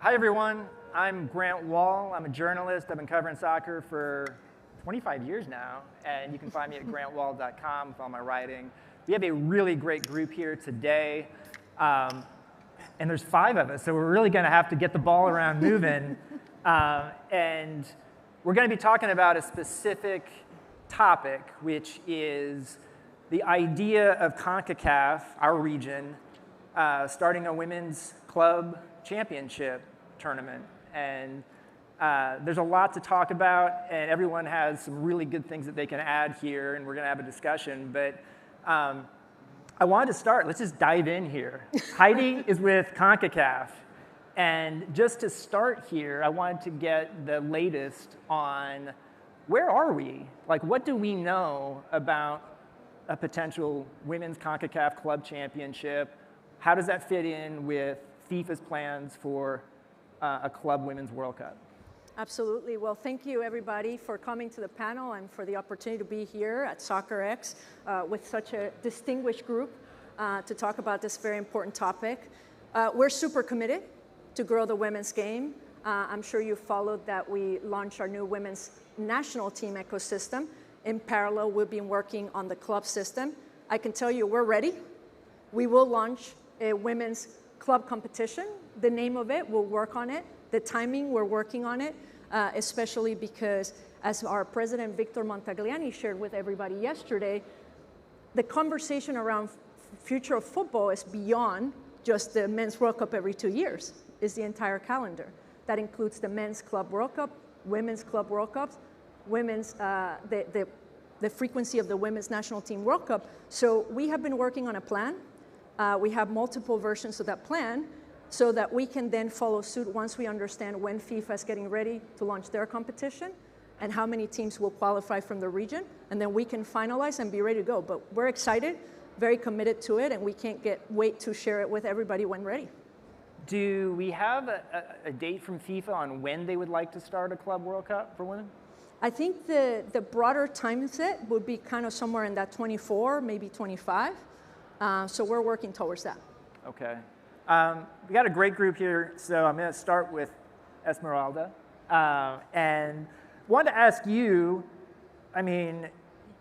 Hi, everyone. I'm Grant Wall. I'm a journalist. I've been covering soccer for 25 years now, and you can find me at grantwall.com with all my writing. We have a really great group here today, and there's 5 of us, so we're really going to have to get the ball around moving. And we're going to be talking about a specific topic, which is the idea of Concacaf, our region, starting a women's club championship tournament. And there's a lot to talk about, and everyone has some really good things that they can add here, and we're going to have a discussion. But I wanted to start. Let's just dive in here. Heidi is with Concacaf. And just to start here, I wanted to get the latest on where are we? Like, what do we know about a potential women's Concacaf club championship? How does that fit in with FIFA's plans for a club women's World Cup? Absolutely. Well, thank you, everybody, for coming to the panel and for the opportunity to be here at Soccerex with such a distinguished group to talk about this very important topic. We're super committed to grow the women's game. I'm sure you followed that we launched our new women's national team ecosystem. In parallel, we've been working on the club system. I can tell you we're ready. We will launch a women's club competition. The name of it, we'll work on it. The timing, we're working on it, especially because, as our president, Victor Montagliani, shared with everybody yesterday, the conversation around future of football is beyond just the Men's World Cup every 2 years. It's the entire calendar. That includes the Men's Club World Cup, Women's Club World Cups, women's, the frequency of the Women's National Team World Cup. So we have been working on a plan. We have multiple versions of that plan so that we can then follow suit once we understand when FIFA is getting ready to launch their competition and how many teams will qualify from the region. And then we can finalize and be ready to go. But we're excited, very committed to it, and we can't wait to share it with everybody when ready. Do we have a date from FIFA on when they would like to start a Club World Cup for women? I think the broader time set would be kind of somewhere in that 24, maybe 25. So we're working towards that. Okay. We got a great group here, so I'm going to start with Esmeralda. And wanted to ask you, I mean,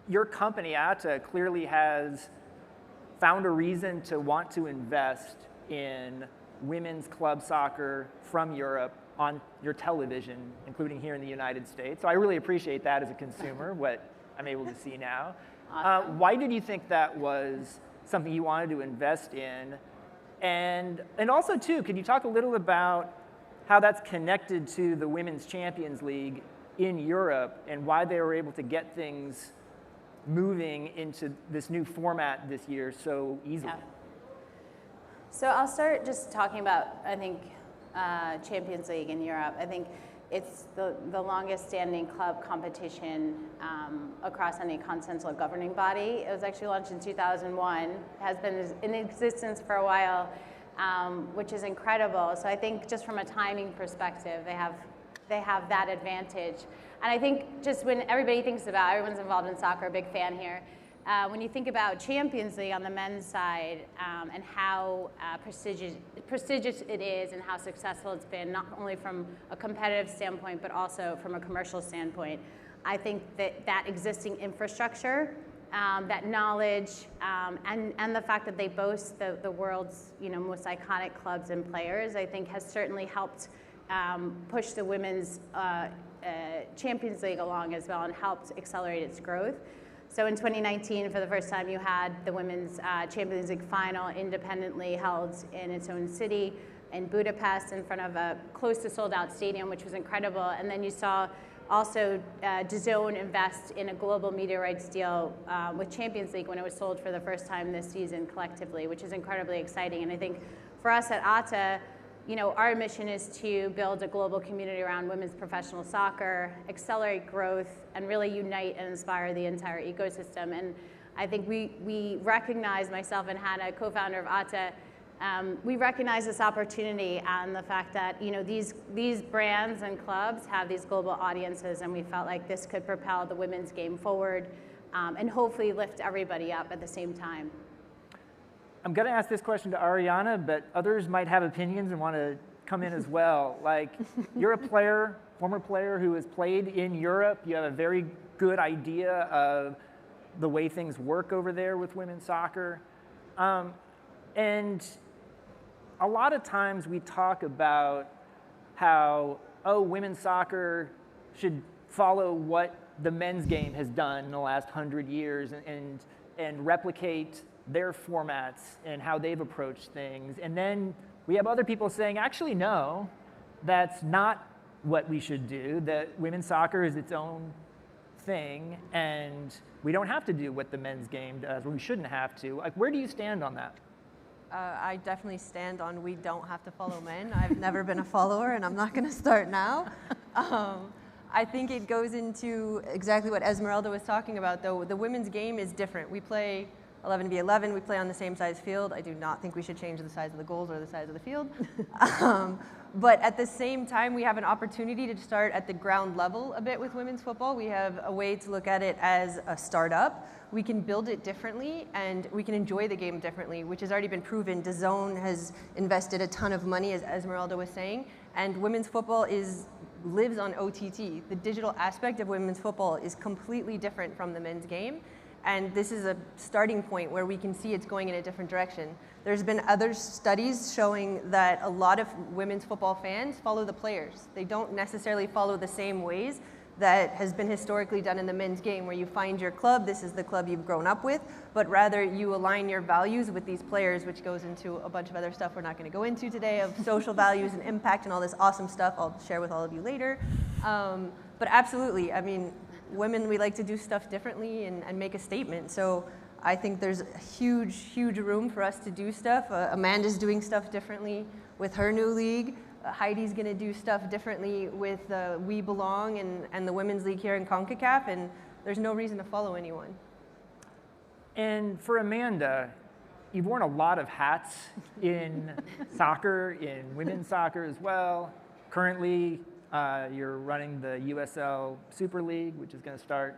your company, ATA, clearly has found a reason to want to invest in women's club soccer from Europe on your television, including here in the United States. So I really appreciate that as a consumer, what I'm able to see now. Awesome. Why did you think that was something you wanted to invest in? And also, too, could you talk a little about how that's connected to the Women's Champions League in Europe and why they were able to get things moving into this new format this year so easily? Yeah. So I'll start just talking about, I think, Champions League in Europe. I think it's the longest standing club competition across any continental governing body. It was actually launched in 2001, has been in existence for a while, which is incredible. So I think just from a timing perspective, they have that advantage. And I think just when everybody thinks about, everyone's involved in soccer, a big fan here, when you think about Champions League on the men's side and how prestigious it is and how successful it's been, not only from a competitive standpoint, but also from a commercial standpoint, I think that existing infrastructure, that knowledge, and the fact that they boast the world's most iconic clubs and players, I think has certainly helped push the women's Champions League along as well and helped accelerate its growth. So in 2019, for the first time, you had the Women's Champions League final independently held in its own city in Budapest in front of a close to sold-out stadium, which was incredible. And then you saw also DAZN invest in a global media rights deal with Champions League when it was sold for the first time this season collectively, which is incredibly exciting. And I think for us at ATA, our mission is to build a global community around women's professional soccer, accelerate growth, and really unite and inspire the entire ecosystem. And I think we recognize, myself and Hannah, co-founder of ATA, we recognize this opportunity and the fact that these brands and clubs have these global audiences, and we felt like this could propel the women's game forward and hopefully lift everybody up at the same time. I'm going to ask this question to Ariana, but others might have opinions and want to come in as well. Like, you're a player, former player who has played in Europe. You have a very good idea of the way things work over there with women's soccer. And a lot of times we talk about how, oh, women's soccer should follow what the men's game has done in the last 100 years and replicate their formats and how they've approached things. And then we have other people saying, actually, no, that's not what we should do, that women's soccer is its own thing, and we don't have to do what the men's game does, or we shouldn't have to. Like, where do you stand on that? I definitely stand on we don't have to follow men. I've never been a follower, and I'm not going to start now. I think it goes into exactly what Esmeralda was talking about, though. The women's game is different. We play 11v11. We play on the same size field. I do not think we should change the size of the goals or the size of the field. But at the same time, we have an opportunity to start at the ground level a bit with women's football. We have a way to look at it as a startup. We can build it differently, and we can enjoy the game differently, which has already been proven. DAZN has invested a ton of money, as Esmeralda was saying, and women's football lives on OTT. The digital aspect of women's football is completely different from the men's game. And this is a starting point where we can see it's going in a different direction. There's been other studies showing that a lot of women's football fans follow the players. They don't necessarily follow the same ways that has been historically done in the men's game, where you find your club, this is the club you've grown up with, but rather you align your values with these players, which goes into a bunch of other stuff we're not going to go into today, of social values and impact and all this awesome stuff I'll share with all of you later. But absolutely, I mean, women, we like to do stuff differently and make a statement. So I think there's a huge, huge room for us to do stuff. Amanda's doing stuff differently with her new league. Heidi's going to do stuff differently with We Belong and the women's league here in Concacaf, and there's no reason to follow anyone. And for Amanda, you've worn a lot of hats in soccer, in women's soccer as well. Currently, you're running the USL Super League, which is going to start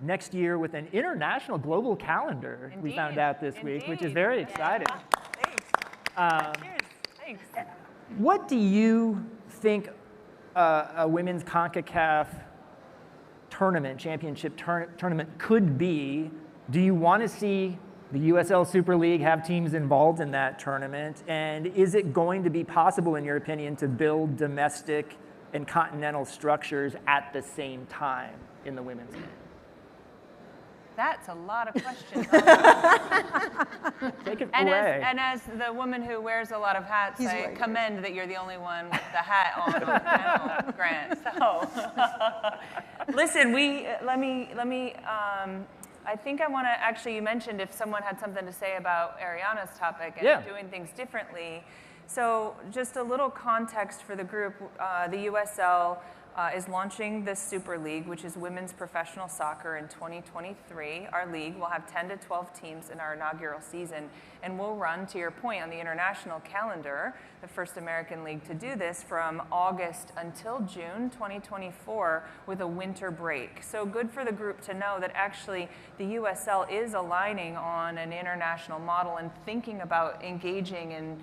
next year with an international global calendar. Indeed. We found out this week, which is very exciting. Thanks. Cheers. Thanks. What do you think a women's Concacaf tournament, championship tournament could be? Do you want to see the USL Super League have teams involved in that tournament? And is it going to be possible, in your opinion, to build domestic and continental structures at the same time in the women's game? That's a lot of questions. Take it and away. As the woman who wears a lot of hats, He's I right commend that you're the only one with the hat on the panel, Grant. So, listen, I think I want to actually, you mentioned if someone had something to say about Ariana's topic and doing things differently. So just a little context for the group, the USL is launching this Super League, which is women's professional soccer in 2023. Our league will have 10 to 12 teams in our inaugural season, and we'll run, to your point, on the international calendar, the first American league to do this, from August until June 2024 with a winter break. So good for the group to know that actually the USL is aligning on an international model and thinking about engaging in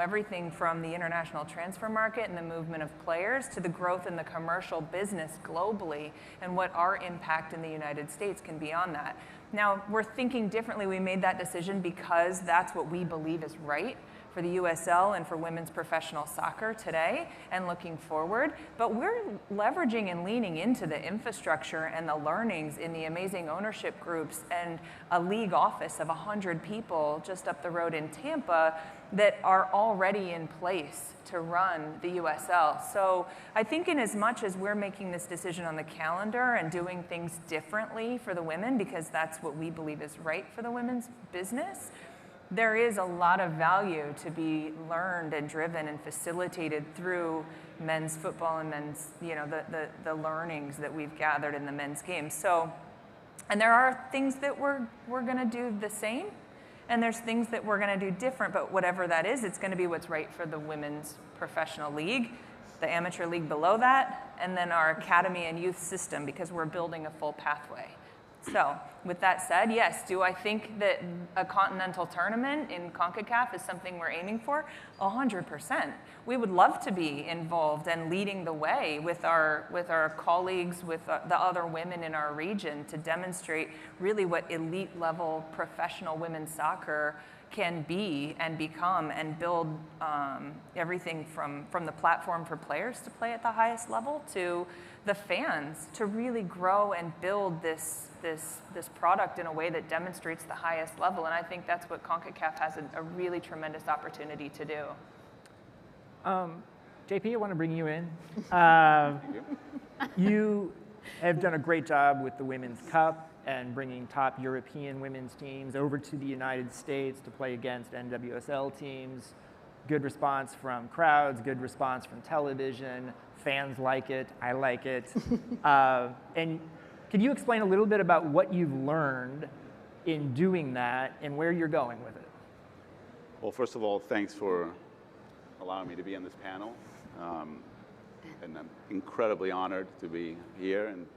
everything from the international transfer market and the movement of players to the growth in the commercial business globally and what our impact in the United States can be on that. Now, we're thinking differently. We made that decision because that's what we believe is right for the USL and for women's professional soccer today and looking forward. But we're leveraging and leaning into the infrastructure and the learnings in the amazing ownership groups and a league office of 100 people just up the road in Tampa that are already in place to run the USL. So I think in as much as we're making this decision on the calendar and doing things differently for the women, because that's what we believe is right for the women's business, there is a lot of value to be learned and driven and facilitated through men's football and men's, the learnings that we've gathered in the men's game. So, and there are things that we're going to do the same, and there's things that we're going to do different, but whatever that is, it's going to be what's right for the women's professional league, the amateur league below that, and then our academy and youth system, because we're building a full pathway So with that said, yes, do I think that a continental tournament in Concacaf is something we're aiming for? 100%. We would love to be involved and leading the way with our colleagues, with the other women in our region to demonstrate really what elite level professional women's soccer can be and become, and build everything from the platform for players to play at the highest level to the fans to really grow and build this product in a way that demonstrates the highest level. And I think that's what Concacaf has a really tremendous opportunity to do. JP, I want to bring you in. You have done a great job with the Women's Cup and bringing top European women's teams over to the United States to play against NWSL teams. Good response from crowds, good response from television. Fans like it, I like it. And can you explain a little bit about what you've learned in doing that and where you're going with it? Well, first of all, thanks for allowing me to be on this panel. And I'm incredibly honored to be here. And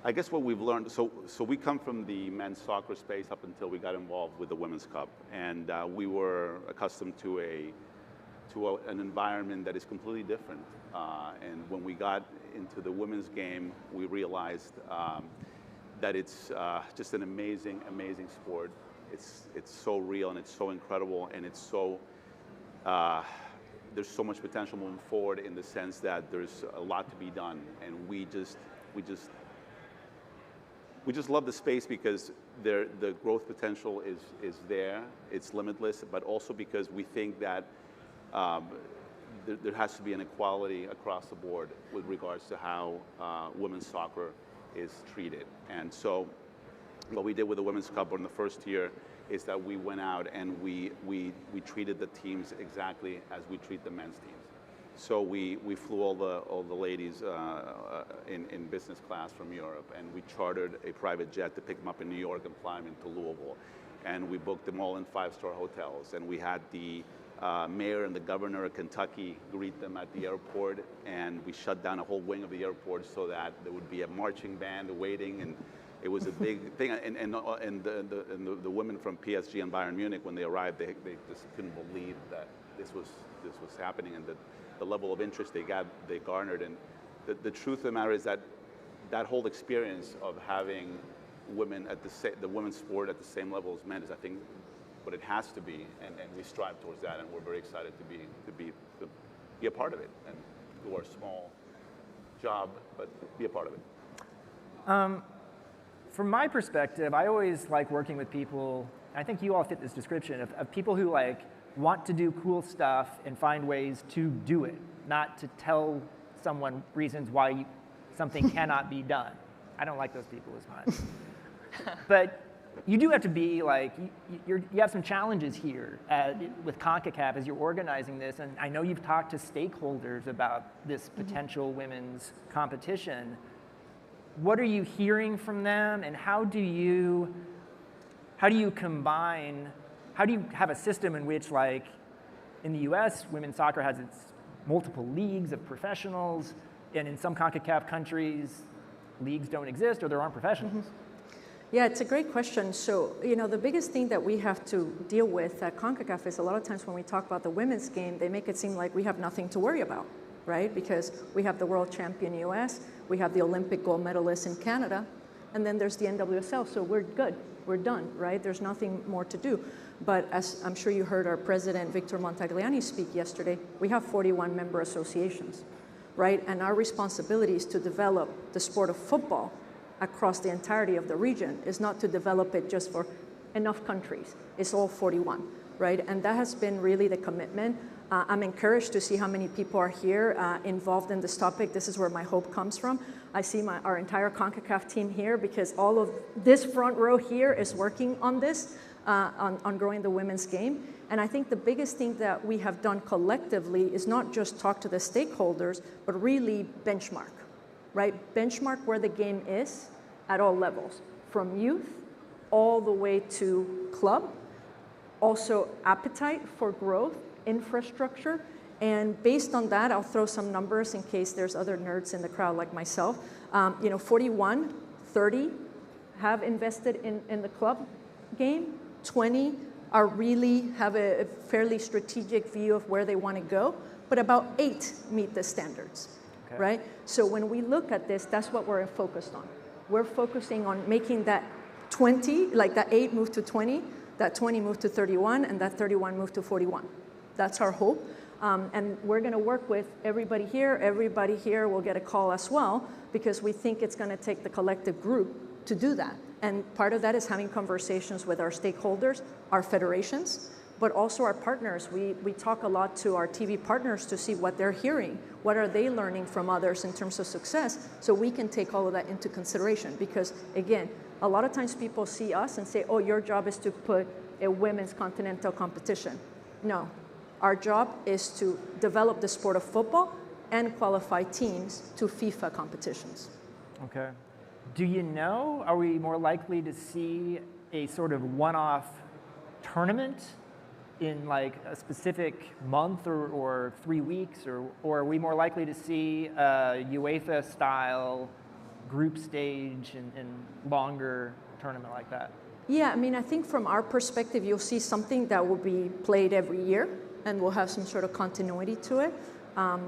I guess what we've learned, so we come from the men's soccer space up until we got involved with the Women's Cup. And we were accustomed to an environment that is completely different. And when we got into the women's game, we realized that it's just an amazing, amazing sport. It's so real and it's so incredible, and it's so there's so much potential moving forward in the sense that there's a lot to be done, and we just love the space because the growth potential is there. It's limitless, but also because we think that there has to be an equality across the board with regards to how women's soccer is treated. And so what we did with the Women's Cup in the first year is that we went out and we treated the teams exactly as we treat the men's teams. So we flew all the ladies in business class from Europe, and we chartered a private jet to pick them up in New York and fly them into Louisville. And we booked them all in 5-star hotels, and we had the mayor and the governor of Kentucky greet them at the airport, and we shut down a whole wing of the airport so that there would be a marching band waiting, and it was a big thing. And the women from PSG and Bayern Munich, when they arrived, they just couldn't believe that this was happening, and the level of interest they garnered. And the truth of the matter is that whole experience of having women at the women's sport at the same level as men is, I think, what it has to be, and we strive towards that, and we're very excited to be a part of it and do our small job, but be a part of it. From my perspective, I always like working with people. I think you all fit this description of people who want to do cool stuff and find ways to do it, not to tell someone reasons why something cannot be done. I don't like those people as much. But you do have to be you have some challenges here with Concacaf as you're organizing this, and I know you've talked to stakeholders about this potential women's competition. What are you hearing from them, and how do you have a system in which, in the US, women's soccer has its multiple leagues of professionals, and in some Concacaf countries, leagues don't exist or there aren't professionals? Yeah, it's a great question. So, the biggest thing that we have to deal with at Concacaf is a lot of times when we talk about the women's game, they make it seem like we have nothing to worry about, right? Because we have the world champion US, we have the Olympic gold medalist in Canada, and then there's the NWSL, so we're good, we're done, right? There's nothing more to do. But as I'm sure you heard our president, Victor Montagliani, speak yesterday, we have 41 member associations, right? And our responsibility is to develop the sport of football across the entirety of the region. Is not to develop it just for enough countries. It's all 41, right? And that has been really the commitment. I'm encouraged to see how many people are here involved in this topic. This is where my hope comes from. I see our entire Concacaf team here because all of this front row here is working on this, on growing the women's game. And I think the biggest thing that we have done collectively is not just talk to the stakeholders, but really benchmark, right? Benchmark where the game is at all levels, from youth all the way to club, also appetite for growth, infrastructure, and based on that, I'll throw some numbers in case there's other nerds in the crowd like myself. 41, 30 have invested in the club game. 20 are really have a fairly strategic view of where they want to go, but about 8 meet the standards, right? So when we look at this, that's what we're focused on. We're focusing on making that 20, like that 8 move to 20, that 20 move to 31, and that 31 move to 41. That's our hope. And we're going to work with everybody here. Everybody here will get a call as well, because we think it's going to take the collective group to do that. And part of that is having conversations with our stakeholders, our federations, but also our partners. We talk a lot to our TV partners to see what they're hearing, what are they learning from others in terms of success, so we can take all of that into consideration. Because again, a lot of times people see us and say, oh, your job is to put a women's continental competition. No, our job is to develop the sport of football and qualify teams to FIFA competitions. Okay. Do you know, are we more likely to see a sort of one-off tournament in like a specific month or 3 weeks, or are we more likely to see a UEFA-style group stage and longer tournament like that? Yeah, I mean, I think from our perspective, you'll see something that will be played every year, and we'll have some sort of continuity to it.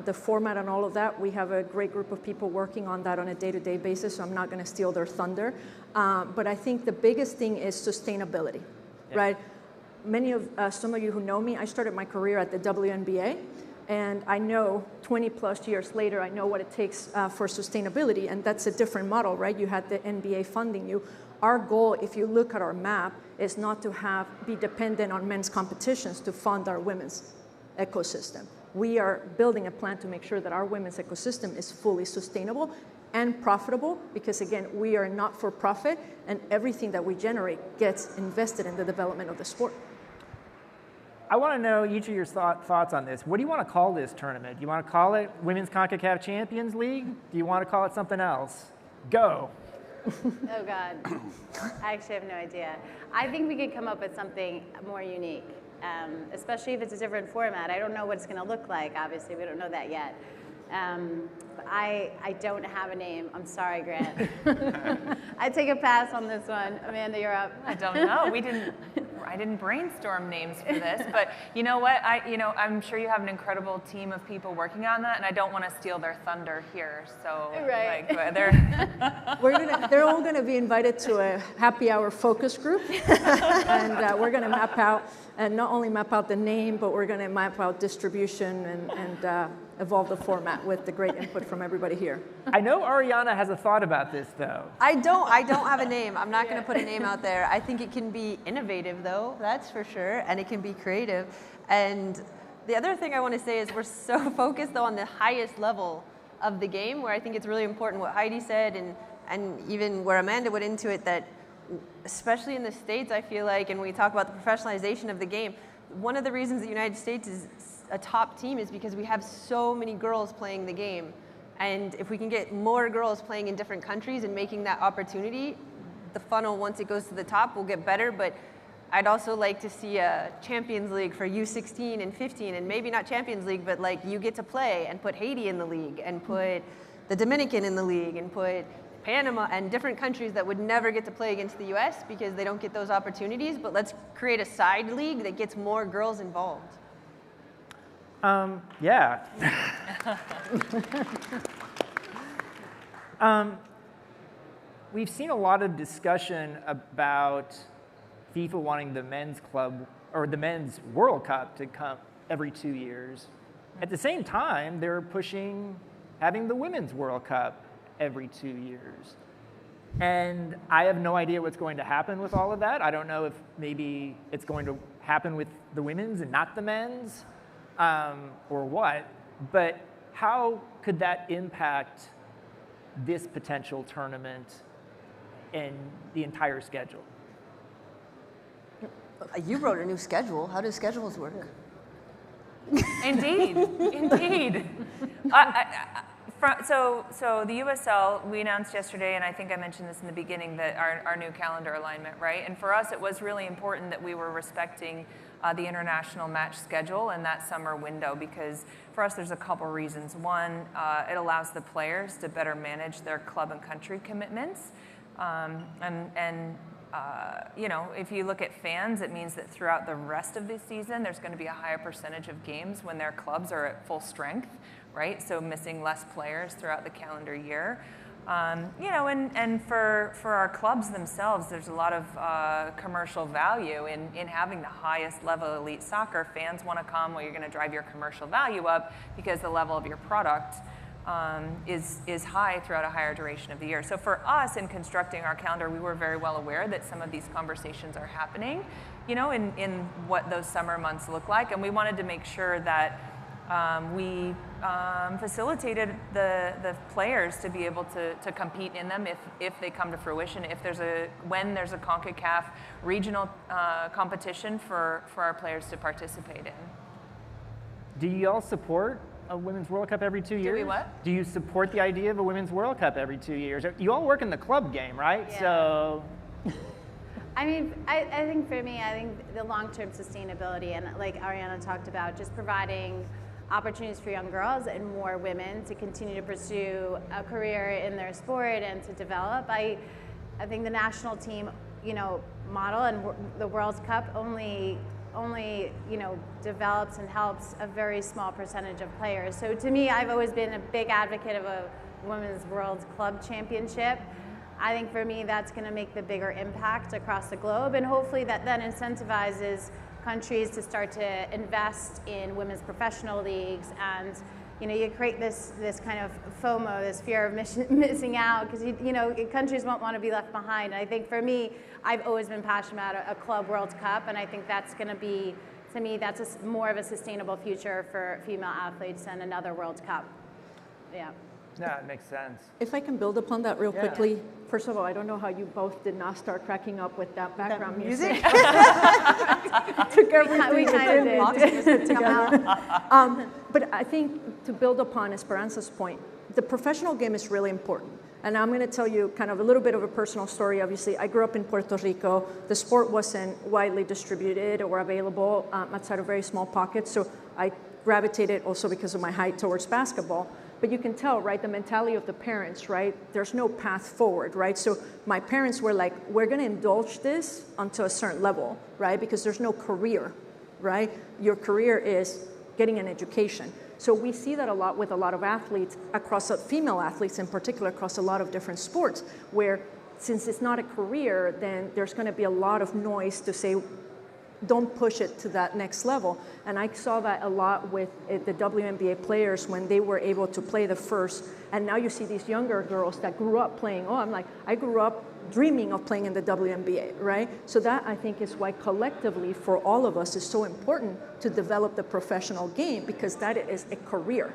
The format and all of that, we have a great group of people working on that on a day-to-day basis, so I'm not going to steal their thunder. But I think the biggest thing is sustainability, right? Some of you who know me, I started my career at the WNBA, and I know 20 plus years later, I know what it takes for sustainability, and that's a different model, right? You had the NBA funding you. Our goal, if you look at our map, is not to be dependent on men's competitions to fund our women's ecosystem. We are building a plan to make sure that our women's ecosystem is fully sustainable and profitable, because again, we are not for profit, and everything that we generate gets invested in the development of the sport. I want to know each of your thoughts on this. What do you want to call this tournament? Do you want to call it Women's Concacaf Champions League? Do you want to call it something else? Go. Oh God, I actually have no idea. I think we could come up with something more unique, especially if it's a different format. I don't know what it's going to look like. Obviously, we don't know that yet. But I don't have a name. I'm sorry, Grant. I take a pass on this one. Amanda, you're up. I don't know. I didn't brainstorm names for this, but you know what? I'm sure you have an incredible team of people working on that, and I don't want to steal their thunder here. So, right. Like, They're all going to be invited to a happy hour focus group, and we're going to map out, and not only map out the name, but we're going to map out distribution and evolve the format with the great input from everybody here. I know Ariana has a thought about this, though. I don't have a name. I'm not going to put a name out there. I think it can be innovative, though, that's for sure, and it can be creative. And the other thing I want to say is we're so focused, though, on the highest level of the game, where I think it's really important what Heidi said, and even where Amanda went into it, that especially in the States, I feel like, and we talk about the professionalization of the game, one of the reasons the United States is a top team is because we have so many girls playing the game. And if we can get more girls playing in different countries and making that opportunity, the funnel, once it goes to the top, will get better. But I'd also like to see a Champions League for U16 and 15, and maybe not Champions League, but like you get to play and put Haiti in the league and put the Dominican in the league and put Panama and different countries that would never get to play against the US because they don't get those opportunities. But let's create a side league that gets more girls involved. Yeah. We've seen a lot of discussion about FIFA wanting the men's club or the men's World Cup to come every 2 years. At the same time, they're pushing having the women's World Cup every 2 years. And I have no idea what's going to happen with all of that. I don't know if maybe it's going to happen with the women's and not the men's. Or what, but how could that impact this potential tournament and the entire schedule? You wrote a new schedule. How do schedules work? Indeed. So the USL, we announced yesterday, and I think I mentioned this in the beginning, that our new calendar alignment, right? And for us, it was really important that we were respecting the international match schedule and that summer window, because for us there's a couple reasons. One, it allows the players to better manage their club and country commitments. You know, if you look at fans, it means that throughout the rest of the season, there's going to be a higher percentage of games when their clubs are at full strength, right? So missing less players throughout the calendar year. You know, and for our clubs themselves, there's a lot of commercial value in having the highest level elite soccer. Fans want to come, well, you're going to drive your commercial value up because the level of your product is high throughout a higher duration of the year. So for us in constructing our calendar, we were very well aware that some of these conversations are happening, you know, in what those summer months look like, and we wanted to make sure that we facilitated the players to be able to compete in them if they come to fruition. When there's a Concacaf regional competition for our players to participate in. Do you all support a Women's World Cup every 2 years? Do we what? Do you support the idea of a Women's World Cup every 2 years? You all work in the club game, right? Yeah. So. I mean, I think for me, I think the long-term sustainability, and like Ariana talked about, just providing opportunities for young girls and more women to continue to pursue a career in their sport and to develop. I think the national team, you know, model and the World Cup only you know, develops and helps a very small percentage of players. So to me, I've always been a big advocate of a Women's World Club Championship. I think for me, that's going to make the bigger impact across the globe, and hopefully that then incentivizes countries to start to invest in women's professional leagues, and you know, you create this kind of FOMO, this fear of missing out, because you know, countries won't want to be left behind. And I think for me, I've always been passionate about a club World Cup, and I think that's going to be, to me, that's more of a sustainable future for female athletes than another World Cup. Yeah. Yeah, it makes sense. If I can build upon that real quickly. First of all, I don't know how you both did not start cracking up with that background music. Took everything we kind of did. together. But I think to build upon Esperanza's point, the professional game is really important. And I'm going to tell you kind of a little bit of a personal story. Obviously, I grew up in Puerto Rico. The sport wasn't widely distributed or available outside of very small pockets. So I gravitated also because of my height towards basketball. But you can tell, right, the mentality of the parents, right? There's no path forward, right? So my parents were like, we're going to indulge this until a certain level, right? Because there's no career, right? Your career is getting an education. So we see that a lot with a lot of athletes, across female athletes in particular, across a lot of different sports, where since it's not a career, then there's going to be a lot of noise to say, don't push it to that next level. And I saw that a lot with the WNBA players when they were able to play the first. And now you see these younger girls that grew up playing. Oh, I'm like, I grew up dreaming of playing in the WNBA, right? So that, I think, is why collectively for all of us is so important to develop the professional game, because that is a career,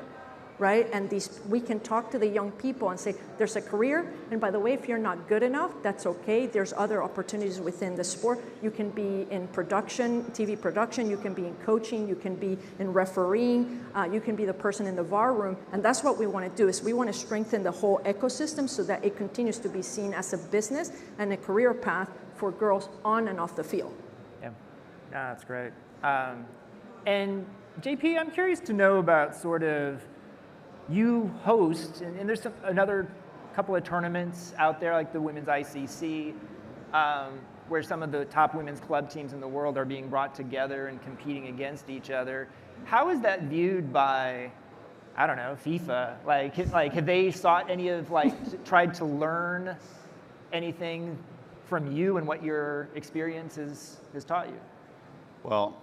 right? And we can talk to the young people and say, there's a career, and by the way, if you're not good enough, that's okay. There's other opportunities within the sport. You can be in production, TV production, you can be in coaching, you can be in refereeing, you can be the person in the VAR room, and that's what we want to do, is we want to strengthen the whole ecosystem so that it continues to be seen as a business and a career path for girls on and off the field. Yeah, that's great. And JP, I'm curious to know about sort of, you host, and there's another couple of tournaments out there, like the Women's ICC, where some of the top women's club teams in the world are being brought together and competing against each other. How is that viewed by, I don't know, FIFA? Like have they sought any of, tried to learn anything from you and what your experience has taught you? Well,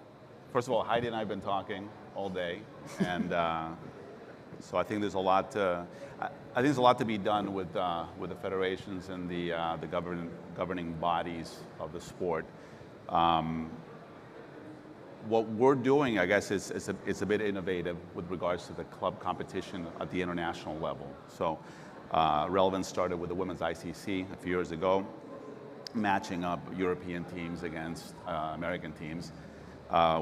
first of all, Heidi and I have been talking all day, and so I think there's a lot to, be done with the federations and the governing bodies of the sport. What we're doing, I guess, is a bit innovative with regards to the club competition at the international level. So Relevance started with the Women's ICC a few years ago, matching up European teams against American teams.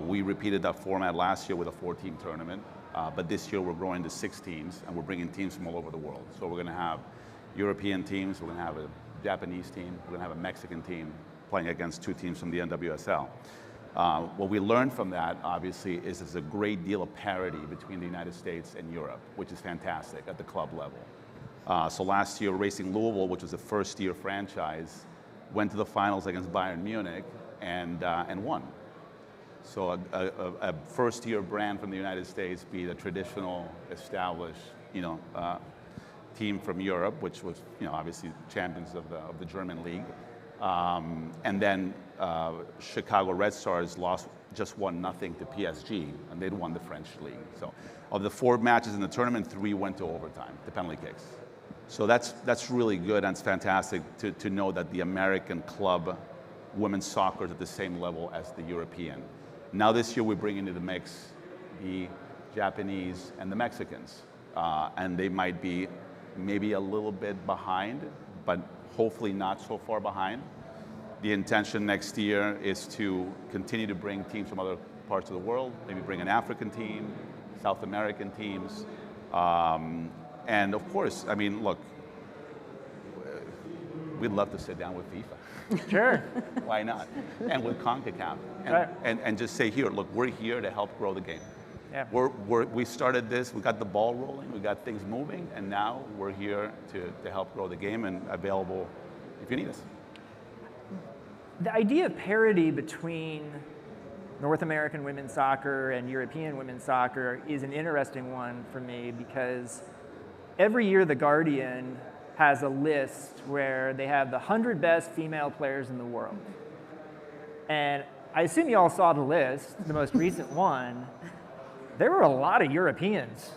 We repeated that format last year with a 4-team tournament. But this year we're growing to 6 teams, and we're bringing teams from all over the world. So we're going to have European teams, we're going to have a Japanese team, we're going to have a Mexican team playing against 2 teams from the NWSL. What we learned from that, obviously, is there's a great deal of parity between the United States and Europe, which is fantastic at the club level. So last year, Racing Louisville, which was a first-year franchise, went to the finals against Bayern Munich and won. So a first-year brand from the United States beat a traditional, established, team from Europe, which was, obviously champions of the German league. And then Chicago Red Stars just won nothing to PSG, and they'd won the French league. So of the 4 matches in the tournament, 3 went to overtime, the penalty kicks. So that's really good, and it's fantastic to know that the American club women's soccer is at the same level as the European. Now this year we bring into the mix the Japanese and the Mexicans, and they might be maybe a little bit behind, but hopefully not so far behind. The intention next year is to continue to bring teams from other parts of the world, maybe bring an African team, South American teams, and of course, I mean, look, we'd love to sit down with FIFA. Sure. Why not? And with Concacaf, and just say, here, look, we're here to help grow the game. Yeah. We started this, we got the ball rolling, we got things moving, and now we're here to help grow the game and available if you need us. The idea of parity between North American women's soccer and European women's soccer is an interesting one for me, because every year The Guardian has a list where they have the 100 best female players in the world. And I assume you all saw the list, the most recent one. There were a lot of Europeans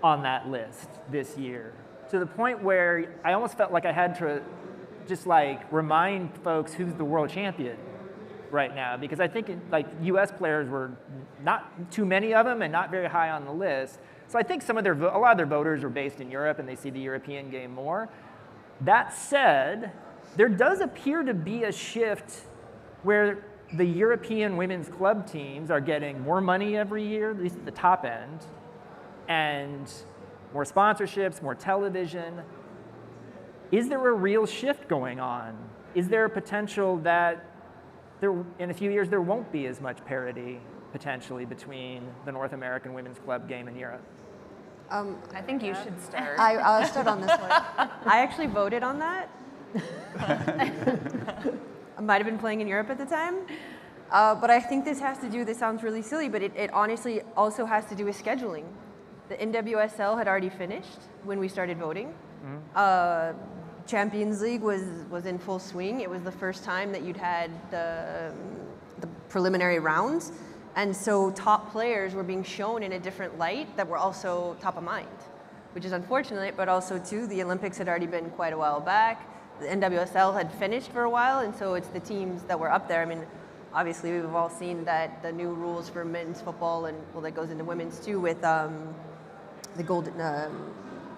on that list this year, to the point where I almost felt like I had to just remind folks who's the world champion right now, because I think US players were not too many of them and not very high on the list. So I think a lot of their voters are based in Europe and they see the European game more. That said, there does appear to be a shift where the European women's club teams are getting more money every year, at least at the top end, and more sponsorships, more television. Is there a real shift going on? Is there a potential that in a few years there won't be as much parity potentially between the North American women's club game and Europe? I think you should start. I'll start on this one. I actually voted on that. I might have been playing in Europe at the time. But I think this sounds really silly, but it honestly also has to do with scheduling. The NWSL had already finished when we started voting. Mm-hmm. Champions League was in full swing. It was the first time that you'd had the preliminary rounds. And so top players were being shown in a different light that were also top of mind, which is unfortunate, but also too, the Olympics had already been quite a while back. The NWSL had finished for a while, and so it's the teams that were up there. I mean, obviously we've all seen that the new rules for men's football, and well, that goes into women's too, with the golden,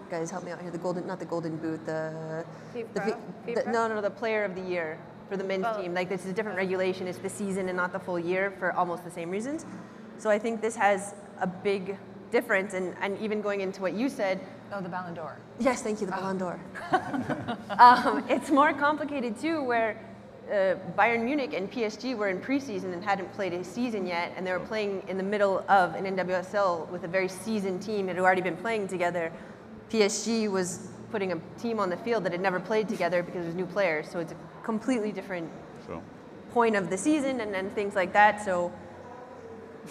guys help me out here, not the golden boot, the player of the year for the men's team. This is a different regulation. It's the season and not the full year for almost the same reasons. So I think this has a big difference, and even going into what you said. Oh, the Ballon d'Or. Yes, thank you, the Ballon d'Or. It's more complicated too, where Bayern Munich and PSG were in preseason and hadn't played a season yet, and they were playing in the middle of an NWSL with a very seasoned team that had already been playing together. PSG was putting a team on the field that had never played together because it was new players, so it's a completely different point of the season and things like that. So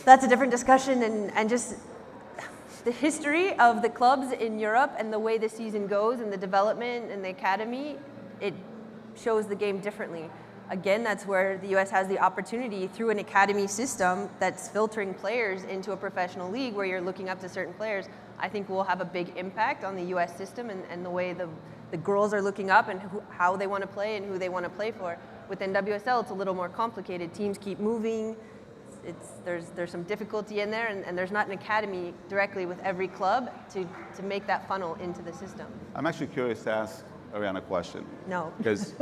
that's a different discussion, and just the history of the clubs in Europe and the way the season goes and the development and the academy, it shows the game differently. Again, that's where the US has the opportunity through an academy system that's filtering players into a professional league where you're looking up to certain players. I think will have a big impact on the US system and the way the girls are looking up and how they want to play and who they want to play for. With NWSL, it's a little more complicated. Teams keep moving. There's some difficulty in there, and there's not an academy directly with every club to make that funnel into the system. I'm actually curious to ask Ariana a question. No. Because,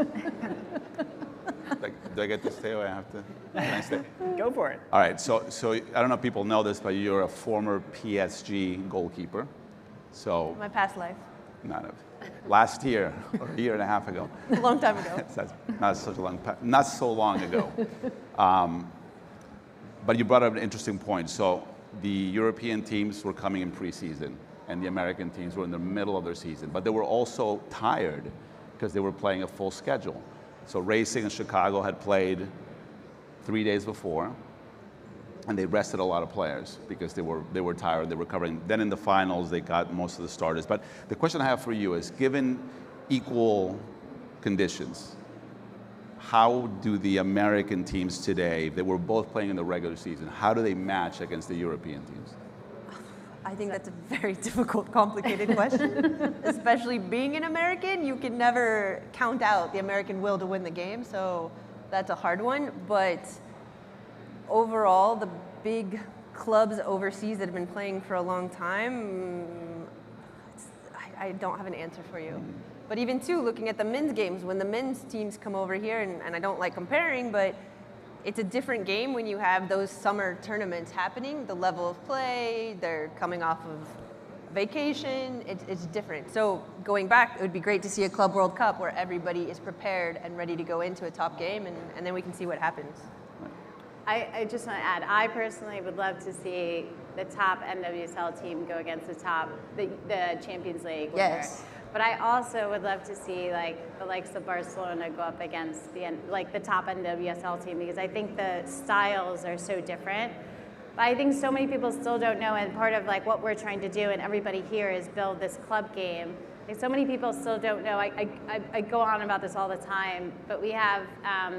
do I get to stay or I have to? Can I stay? Go for it. All right, so I don't know if people know this, but you're a former PSG goalkeeper. So My past life. Last year, or a year and a half ago. A long time ago. Not so long ago. But you brought up an interesting point. So the European teams were coming in preseason, and the American teams were in the middle of their season. But they were also tired because they were playing a full schedule. So Racing and Chicago had played 3 days before, and they rested a lot of players because they were tired, they were recovering. Then in the finals, they got most of the starters. But the question I have for you is, given equal conditions, how do the American teams today, that were both playing in the regular season, how do they match against the European teams? I think that's a very difficult, complicated question. Especially being an American, you can never count out the American will to win the game, so that's a hard one. But overall, the big clubs overseas that have been playing for a long time, I don't have an answer for you. But even too, looking at the men's games, when the men's teams come over here, and I don't like comparing, but it's a different game when you have those summer tournaments happening. The level of play, they're coming off of vacation, it's different. So going back, it would be great to see a Club World Cup where everybody is prepared and ready to go into a top game, and then we can see what happens. I just want to add, I personally would love to see the top NWSL team go against the Champions League winner. Yes. But I also would love to see like the likes of Barcelona go up against the top NWSL team, because I think the styles are so different. But I think so many people still don't know, and part of like what we're trying to do, and everybody here, is build this club game. Like, so many people still don't know. I go on about this all the time, but we have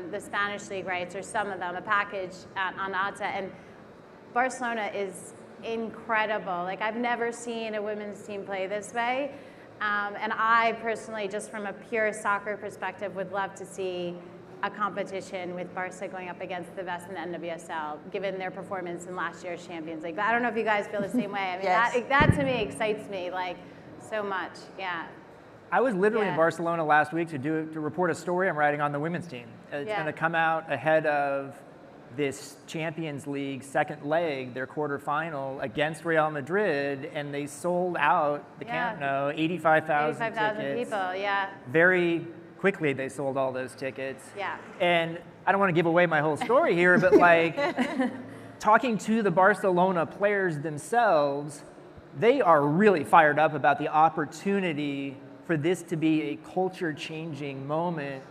the Spanish league rights, or some of them, a package on ATA, and Barcelona is incredible. Like, I've never seen a women's team play this way. And I personally, just from a pure soccer perspective, would love to see a competition with Barca going up against the best in the NWSL, given their performance in last year's Champions League. But I don't know if you guys feel the same way. I mean, Yes. that to me excites me like so much. Yeah. I was literally in Yeah. Barcelona last week to report a story I'm writing on the women's team. It's Yeah. going to come out ahead of this Champions League second leg, their quarterfinal against Real Madrid, and they sold out the Camp Nou, 85,000 tickets. people, yeah. Very quickly they sold all those tickets. Yeah. And I don't want to give away my whole story here, but like talking to the Barcelona players themselves, they are really fired up about the opportunity for this to be a culture-changing moment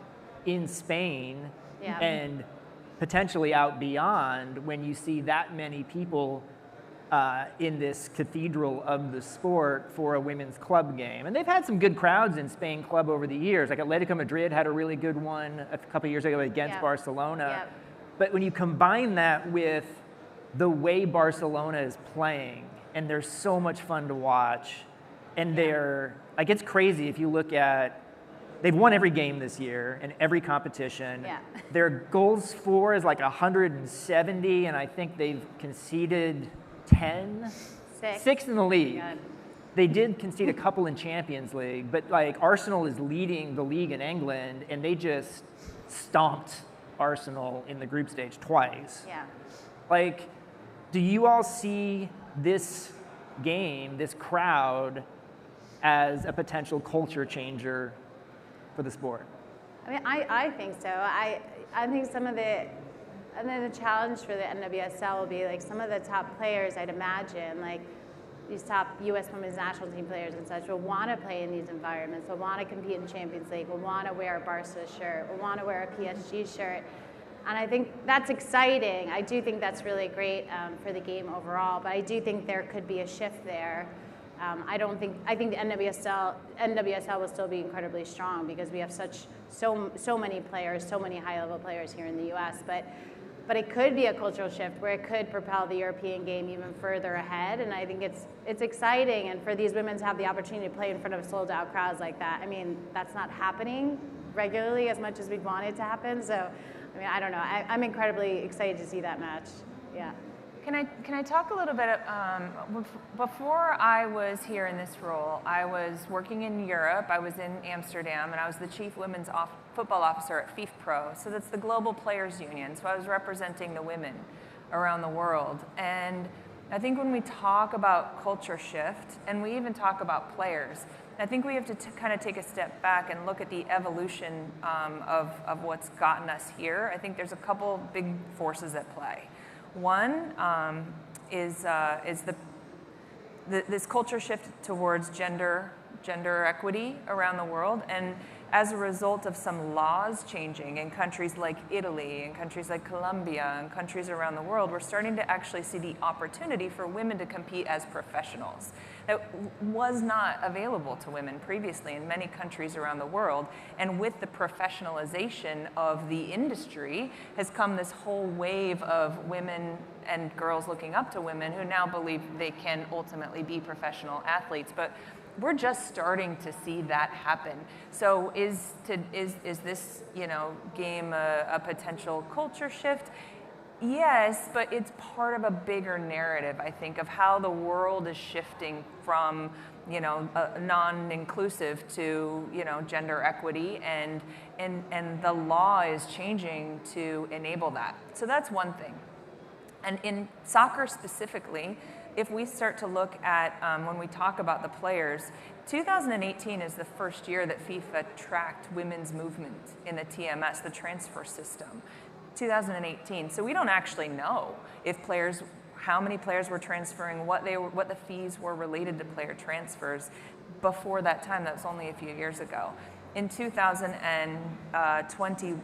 in Spain, Yeah. and potentially out beyond, when you see that many people in this cathedral of the sport for a women's club game. And they've had some good crowds in Spain club over the years. Like Atletico Madrid had a really good one a couple years ago against Barcelona. Yep. But when you combine that with the way Barcelona is playing, and they're so much fun to watch, and they're, like, it's crazy if you look at, they've won every game this year in every competition. Yeah. Their goals for is like 170, and I think they've conceded 10? Six in the league. God. They did concede a couple in Champions League, but like Arsenal is leading the league in England, and they just stomped Arsenal in the group stage twice. Yeah. Like, do you all see this game, this crowd, as a potential culture changer for the sport? I mean, I think so. I think some of the, and then the challenge for the NWSL will be like some of the top players, I'd imagine, like these top U.S. women's national team players and such, will want to play in these environments, will want to compete in Champions League, will want to wear a Barca shirt, will want to wear a PSG shirt. And I think that's exciting. I do think that's really great for the game overall, but I do think there could be a shift there. I think the NWSL will still be incredibly strong because we have so many players, so many high-level players here in the U.S. But it could be a cultural shift where it could propel the European game even further ahead, and I think it's exciting. And for these women to have the opportunity to play in front of sold-out crowds like that, I mean, that's not happening regularly as much as we'd want it to happen. So, I mean, I don't know. I'm incredibly excited to see that match. Yeah. Can I talk a little bit, before I was here in this role, I was working in Europe. I was in Amsterdam, and I was the chief women's football officer at FIFPro. So that's the Global Players Union. So I was representing the women around the world. And I think when we talk about culture shift, and we even talk about players, I think we have to kind of take a step back and look at the evolution of what's gotten us here. I think there's a couple big forces at play. One is the this culture shift towards gender equity around the world, and as a result of some laws changing in countries like Italy and countries like Colombia and countries around the world, we're starting to actually see the opportunity for women to compete as professionals. That was not available to women previously in many countries around the world. And with the professionalization of the industry has come this whole wave of women and girls looking up to women who now believe they can ultimately be professional athletes. But we're just starting to see that happen. So is this, you know, game a potential culture shift? Yes, but it's part of a bigger narrative, I think, of how the world is shifting from, you know, non-inclusive to, you know, gender equity, and the law is changing to enable that. So that's one thing. And in soccer specifically, if we start to look at, when we talk about the players, 2018 is the first year that FIFA tracked women's movement in the TMS, the transfer system. 2018. So we don't actually know if players, how many players were transferring, what the fees were related to player transfers before that time. That was only a few years ago. In 2020,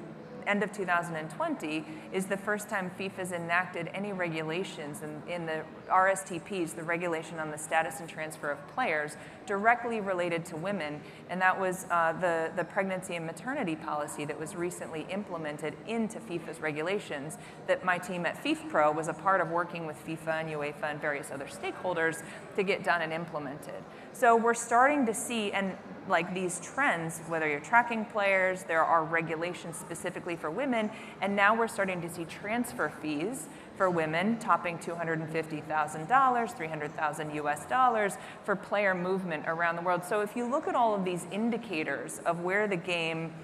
end of 2020 is the first time FIFA's enacted any regulations in the RSTPs, the regulation on the status and transfer of players, directly related to women, and that was the pregnancy and maternity policy that was recently implemented into FIFA's regulations that my team at FIFPro was a part of, working with FIFA and UEFA and various other stakeholders to get done and implemented. So we're starting to see, and like these trends, whether you're tracking players, there are regulations specifically for women, and now we're starting to see transfer fees for women topping $250,000, 300,000 US dollars for player movement around the world. So if you look at all of these indicators of where the game,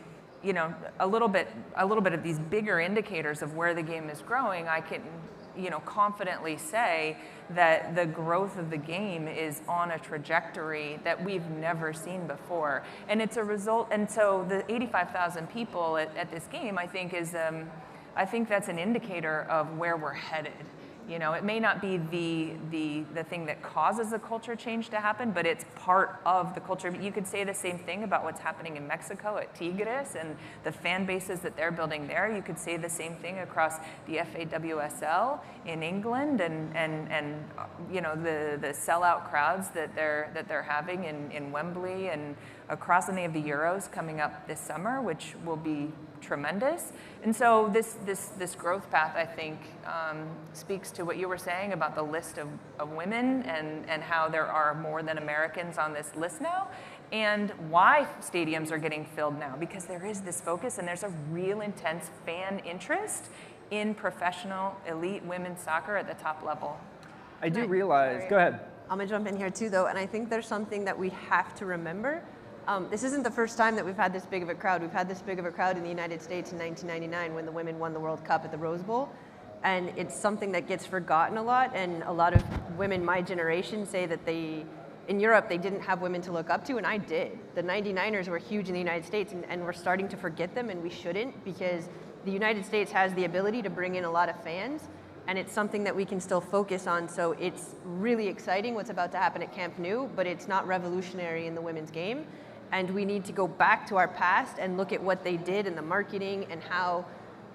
you know, a little bit of these bigger indicators of where the game is growing, I can, you know, confidently say that the growth of the game is on a trajectory that we've never seen before. And it's a result, and so the 85,000 people at this game, I think is, I think that's an indicator of where we're headed. You know, it may not be the thing that causes the culture change to happen, but it's part of the culture. You could say the same thing about what's happening in Mexico at Tigres and the fan bases that they're building there. You could say the same thing across the FAWSL in England, and you know, the sellout crowds that they're having in Wembley, and across any of the Euros coming up this summer, which will be tremendous. And so this growth path, I think, speaks to what you were saying about the list of women and how there are more than Americans on this list now, and why stadiums are getting filled now, because there is this focus and there's a real intense fan interest in professional elite women's soccer at the top level. I do realize, go ahead. I'm gonna jump in here too though, and I think there's something that we have to remember. This isn't the first time that we've had this big of a crowd. We've had this big of a crowd in the United States in 1999 when the women won the World Cup at the Rose Bowl. And it's something that gets forgotten a lot, and a lot of women my generation say that in Europe, they didn't have women to look up to, and I did. The 99ers were huge in the United States, and we're starting to forget them, and we shouldn't, because the United States has the ability to bring in a lot of fans, and it's something that we can still focus on. So it's really exciting what's about to happen at Camp Nou, but it's not revolutionary in the women's game. And we need to go back to our past and look at what they did in the marketing and how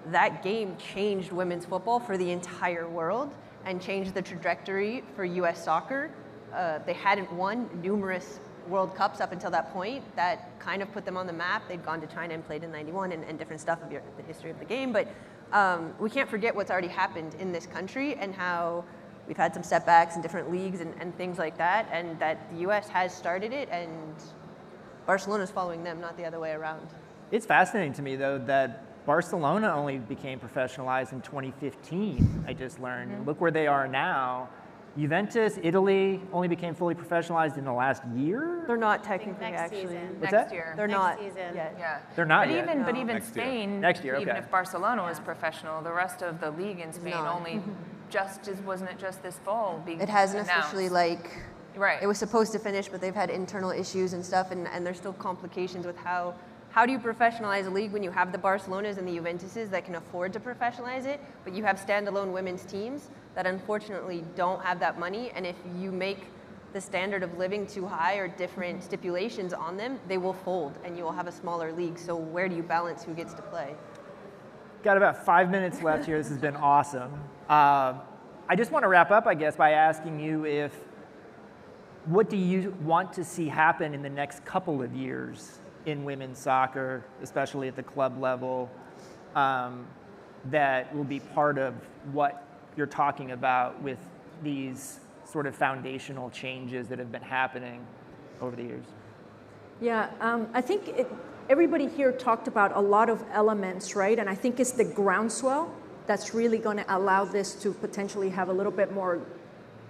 that game changed women's football for the entire world and changed the trajectory for US soccer. They hadn't won numerous World Cups up until that point. That kind of put them on the map. They'd gone to China and played in '91 and different stuff of the history of the game. But we can't forget what's already happened in this country and how we've had some setbacks in different leagues and things like that, and that the US has started it, and Barcelona's following them, not the other way around. It's fascinating to me, though, that Barcelona only became professionalized in 2015, I just learned. Mm-hmm. Look where they are now. Juventus, Italy, only became fully professionalized in the last year? They're not technically, next actually. season. What's Next that? year. They're Next not season. yet. Yeah. They're not but yet. even, No. But even Next year. Spain, Next year, even okay. if Barcelona was professional, the rest of the league in Spain not. only wasn't it just this fall? It hasn't announced. officially, like, Right. it was supposed to finish, but they've had internal issues and stuff, and there's still complications with how do you professionalize a league when you have the Barcelonas and the Juventuses that can afford to professionalize it, but you have standalone women's teams that unfortunately don't have that money, and if you make the standard of living too high or different stipulations on them, they will fold and you will have a smaller league. So where do you balance who gets to play? Got about 5 minutes left here. This has been awesome. I just want to wrap up, I guess, by asking you what do you want to see happen in the next couple of years in women's soccer, especially at the club level, that will be part of what you're talking about with these sort of foundational changes that have been happening over the years? Yeah, I think everybody here talked about a lot of elements, right? And I think it's the groundswell that's really going to allow this to potentially have a little bit more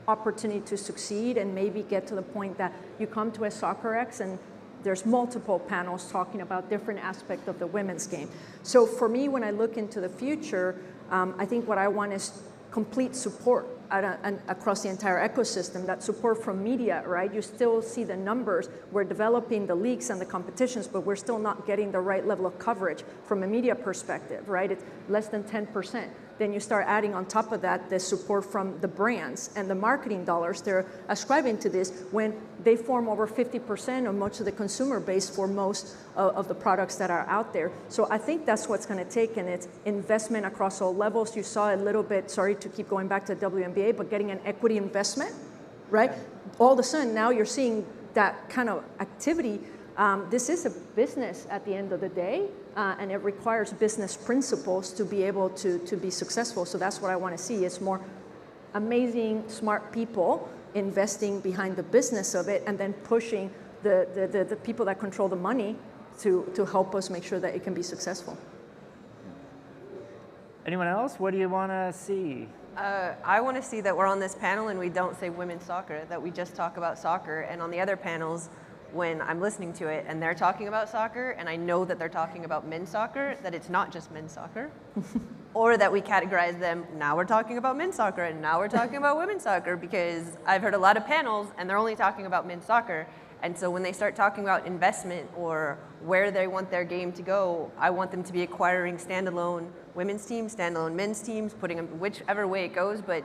opportunity to succeed and maybe get to the point that you come to a Soccerex and there's multiple panels talking about different aspects of the women's game. So for me, when I look into the future, I think what I want is complete support across the entire ecosystem, that support from media, right? You still see the numbers. We're developing the leagues and the competitions, but we're still not getting the right level of coverage from a media perspective, right? It's less than 10%. Then you start adding on top of that the support from the brands and the marketing dollars they're ascribing to this when they form over 50% of much of the consumer base for most of the products that are out there. So I think that's what's going to take, and it's investment across all levels. You saw a little bit, sorry to keep going back to WNBA, but getting an equity investment, right? All of a sudden now you're seeing that kind of activity. This is a business at the end of the day, and it requires business principles to be able to be successful. So that's what I want to see. It's more amazing, smart people investing behind the business of it and then pushing the people that control the money to help us make sure that it can be successful. Anyone else? What do you want to see? I want to see that we're on this panel and we don't say women's soccer, that we just talk about soccer. And on the other panels, when I'm listening to it and they're talking about soccer and I know that they're talking about men's soccer, that it's not just men's soccer. Or that we categorize them, now we're talking about men's soccer and now we're talking about women's soccer, because I've heard a lot of panels and they're only talking about men's soccer. And so when they start talking about investment or where they want their game to go, I want them to be acquiring standalone women's teams, standalone men's teams, putting them whichever way it goes, but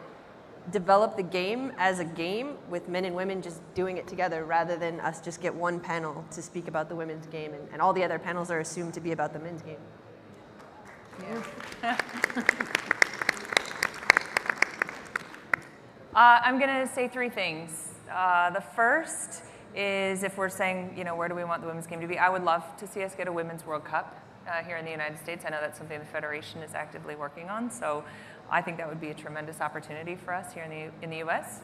develop the game as a game with men and women just doing it together rather than us just get one panel to speak about the women's game and all the other panels are assumed to be about the men's game. Yeah. I'm going to say three things. The first is, if we're saying, where do we want the women's game to be? I would love to see us get a Women's World Cup here in the United States. I know that's something the Federation is actively working on, so I think that would be a tremendous opportunity for us here in the U.S.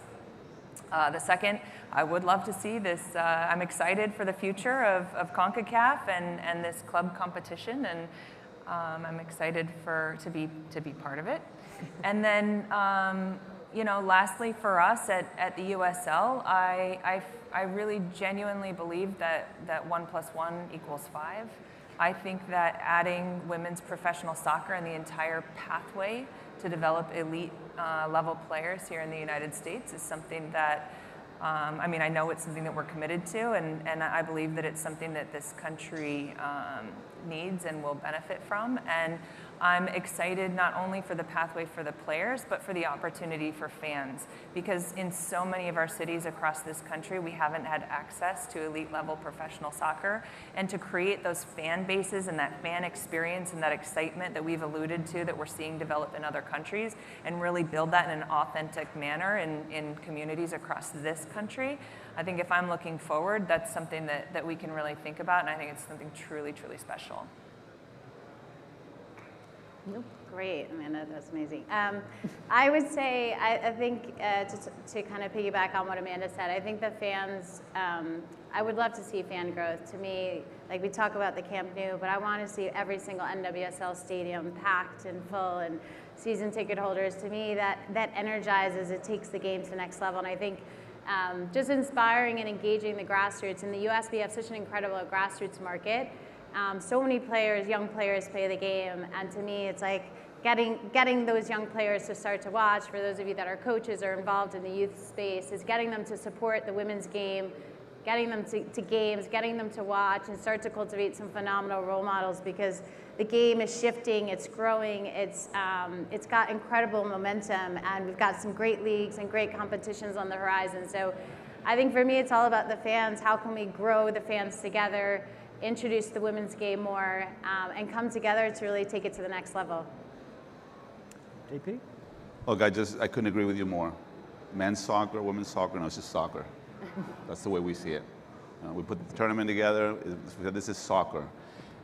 The second, I would love to see this. I'm excited for the future of Concacaf and this club competition, and I'm excited to be part of it. And then, lastly for us at the USL, I really genuinely believe that 1 + 1 = 5. I think that adding women's professional soccer and the entire pathway to develop elite level players here in the United States is something that, I know it's something that we're committed to, and I believe that it's something that this country needs and will benefit from. And I'm excited not only for the pathway for the players, but for the opportunity for fans. Because in so many of our cities across this country, we haven't had access to elite level professional soccer. And to create those fan bases and that fan experience and that excitement that we've alluded to that we're seeing develop in other countries, and really build that in an authentic manner in communities across this country, I think if I'm looking forward, that's something that we can really think about, and I think it's something truly, truly special. Great, Amanda, that's amazing. I would say, I think to kind of piggyback on what Amanda said, I think the fans, I would love to see fan growth. To me, like we talk about the Camp Nou, but I want to see every single NWSL stadium packed and full and season ticket holders. To me, that energizes, it takes the game to the next level. And I think just inspiring and engaging the grassroots. In the US, we have such an incredible grassroots market. So many players, young players play the game, and to me it's like getting those young players to start to watch. For those of you that are coaches or involved in the youth space, is getting them to support the women's game, getting them to games, getting them to watch and start to cultivate some phenomenal role models, because the game is shifting, it's growing, it's got incredible momentum, and we've got some great leagues and great competitions on the horizon. So I think for me, it's all about the fans. How can we grow the fans together, introduce the women's game more, and come together to really take it to the next level? JP? Look, I couldn't agree with you more. Men's soccer, women's soccer, no, it's just soccer. That's the way we see it. We put the tournament together, this is soccer.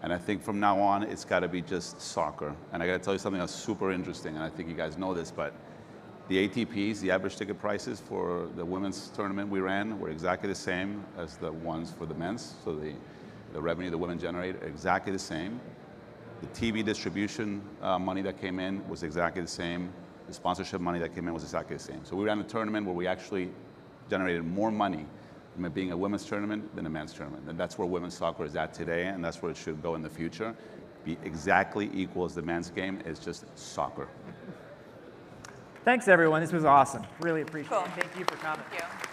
And I think from now on, it's got to be just soccer. And I got to tell you something that's super interesting, and I think you guys know this, but the ATPs, the average ticket prices for the women's tournament we ran were exactly the same as the ones for the men's. So the revenue the women generate are exactly the same. The TV distribution money that came in was exactly the same. The sponsorship money that came in was exactly the same. So we ran a tournament where we actually generated more money from it being a women's tournament than a men's tournament. And that's where women's soccer is at today, and that's where it should go in the future. Be exactly equal as the men's game. It's just soccer. Thanks, everyone. This was awesome. Really appreciate Cool. it. Thank you for coming. Thank you.